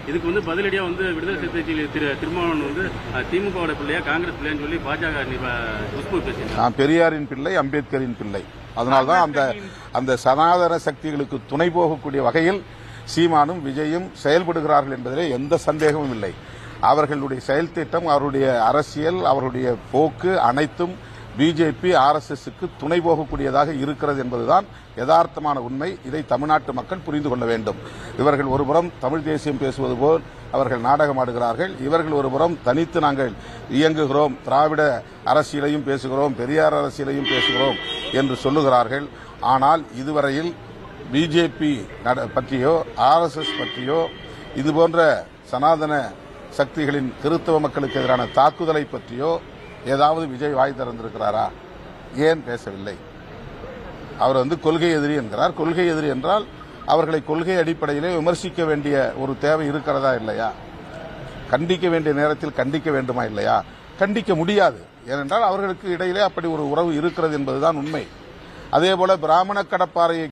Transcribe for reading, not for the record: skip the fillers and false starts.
இதுக்கு வந்து பதிலடியா வந்து விடுதலை சிறுத்தை திருமாவளவன் வந்து திமுகவோட பிள்ளையா காங்கிரஸ் பிள்ளைன்னு சொல்லி பாஜக குஷ்பு பேசினார். நான் பெரியாரின் பிள்ளை, அம்பேத்கரின் பிள்ளை. அதனால்தான் அந்த சனாதன சக்திகளுக்கு துணை போகக்கூடிய வகையில் சீமானும் விஜயும் செயல்படுகிறார்கள் என்பதிலே எந்த சந்தேகமும் இல்லை. அவர்களுடைய செயல் திட்டம், அவருடைய அரசியல், அவருடைய போக்கு அனைத்தும் பிஜேபி RSSக்கு துணை போகக்கூடியதாக இருக்கிறது என்பதுதான் யதார்த்தமான உண்மை. இதை தமிழ்நாட்டு மக்கள் புரிந்து கொள்ள வேண்டும். இவர்கள் ஒருபுறம் தமிழ் தேசியம் பேசுவது போல் அவர்கள் நாடகமாடுகிறார்கள். இவர்கள் ஒருபுறம் தனித்து நாங்கள் இயங்குகிறோம், திராவிட அரசியலையும் பேசுகிறோம், பெரியார் அரசியலையும் பேசுகிறோம் என்று சொல்லுகிறார்கள். ஆனால் இதுவரையில் பிஜேபி பற்றியோ RSS பற்றியோ இதுபோன்ற சனாதன சக்திகளின் கிறிஸ்தவ மக்களுக்கு எதிரான தாக்குதலை பற்றியோ ஏதாவது விஜய் வாய் திறந்திருக்கிறாரா? ஏன் பேசவில்லை? அவர் கொள்கை எதிரி என்கிறார். கொள்கை எதிரி என்றால் அவர்களை கொள்கை அடிப்படையிலே விமர்சிக்க வேண்டிய ஒரு தேவை இருக்கிறதா இல்லையா? கண்டிக்க வேண்டிய நேரத்தில் கண்டிக்க வேண்டுமா இல்லையா? கண்டிக்க முடியாது. ஏனென்றால் அவர்களுக்கு இடையிலே அப்படி ஒரு உறவு இருக்கிறது என்பதுதான் உண்மை. அதேபோல பிராமண கடப்பாறையை